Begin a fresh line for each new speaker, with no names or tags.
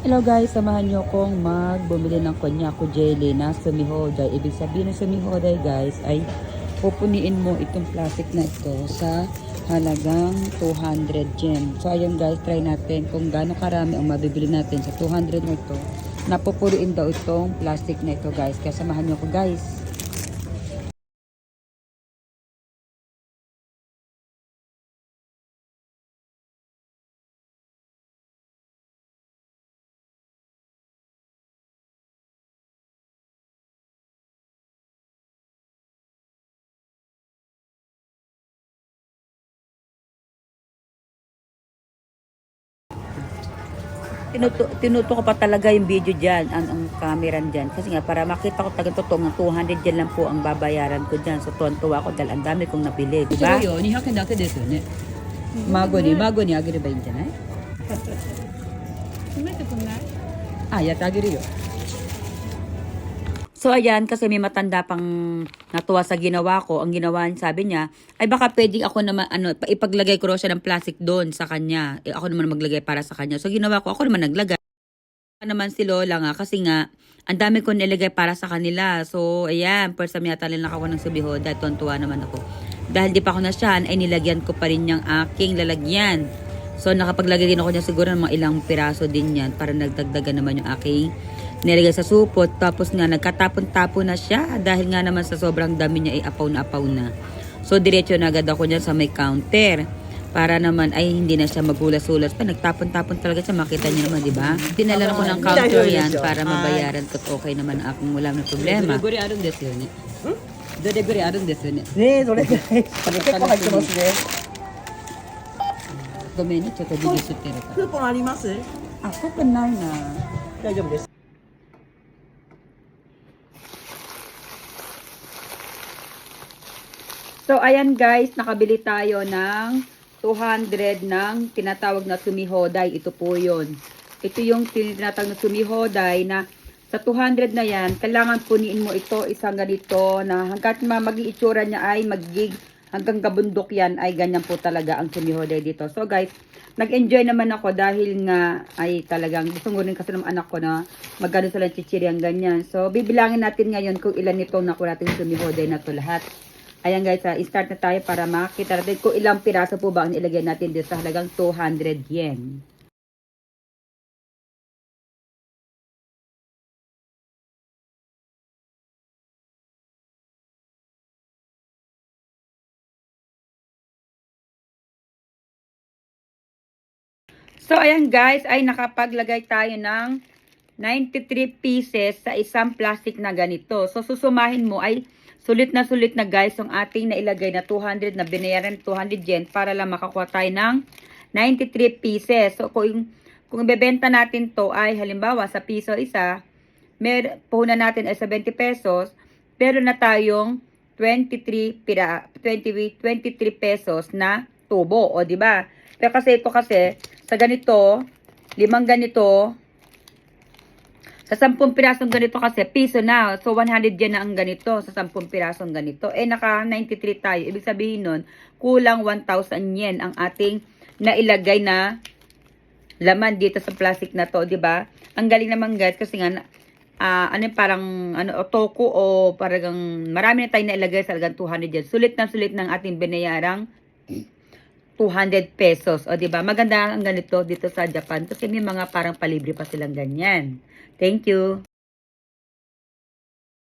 Hello guys, samahan nyo kong magbumili ng konyako jelly na sumihoday. Ibig sabihin ng sumihoday guys ay pupuniin mo itong plastic na ito sa halagang 200 yen. So ayun guys, try natin kung gaano karami ang mabibili natin sa 200 na ito. Napupuliin daw itong plastic na ito guys. Kaya samahan nyo ko guys. Tinuto ko pa talaga yung video dyan, ang camera dyan. Kasi nga, para makita ko talaga totoo, ng 200 dyan lang po ang babayaran ko dyan. So, tuwan-tuwa ko dahil ang dami kong napili. Diba? 200円だけですよね。孫にあげればいいんじゃない？詰めてくんない？あ、やってあげるよ。So ayan, kasi may matanda pang natuwa sa ginawa ko. Ang ginawa niya, sabi niya, ay baka pwedeng ako naman, ipaglagay ko raw siya ng plastic doon sa kanya. Ako naman maglagay para sa kanya. So ginawa ko, ako naman naglagay. Naman si Lola nga, kasi nga, ang dami ko nilagay para sa kanila. So ayan, first time yata lang ako ng subihoda. Tuwan-tuwa naman ako. Dahil di pa ako nasyan, ay nilagyan ko pa rin yung aking lalagyan. So nakapaglagay din ako niya siguro ng mga ilang piraso din yan para nagdagdagan naman yung aking nilagay sa supot. Tapos nga nagkatapon-tapon na siya dahil nga naman sa sobrang dami niya ay apaw na. So diretso na agad ako niya sa may counter para naman ay hindi na siya magulas-ulas pa. Nagtapon-tapon talaga siya, makita niyo naman, di ba? Dinala ko ng counter yan para mabayaran ko. Okay naman aking wala na problema. Delivery aron desu yo ne. Delivery aron desu yo ne.
ねえ、どれくらい結構入ってますね。
ごめんね、ちょっとビビ吸ってるから。
クーポンあります？
あ、クーポンないな。
大丈夫です。
So, ayan guys, nakabili tayo ng 200 ng tinatawag na sumihoday. Ito po yun. Ito yung tinatawag na sumihoday na sa 200 na yan, kailangan puniin mo ito isang ganito na hanggat mag-iitsura niya ay magiging hanggang gabundok yan ay ganyan po talaga ang sumihoday dito. So guys, nag-enjoy naman ako dahil nga ay talagang gusto mo rin kasi ng anak ko na magkano sila chichiriang ganyan. So, bibilangin natin ngayon kung ilan itong nakuha natin sumihoday na to lahat. Ayan guys, start na tayo para makita natin kung ilang piraso po ba ang ilagay natin dito sa halagang 200 yen. So ayan guys, ay nakapaglagay tayo ng 93 pieces sa isang plastic na ganito. So susumahin mo ay sulit na guys yung ating nailagay na 200 na binayaran 200 yen para lang makakuha tayo ng 93 pieces. So kung ibebenta natin to ay halimbawa sa piso isa, puhunan natin ay 70 pesos, pero na tayong 23 pesos na tubo, o di ba? Pero kasi ito kasi sa ganito, 5 ganito, sa 10 pirasong ganito kasi, piso na. So, 100 yen na ang ganito sa 10 pirasong ganito. Eh, naka 93 tayo. Ibig sabihin nun, kulang 1,000 yen ang ating nailagay na laman dito sa plastic na to, di ba? Ang galing naman guys, kasi nga, parang, otoko o parang marami na tayo nailagay sa halagang 200 yen. Sulit ng ating binayarang 200 pesos. O, di ba? Maganda ang ganito dito sa Japan kasi may mga parang palibre pa silang ganyan. Thank you.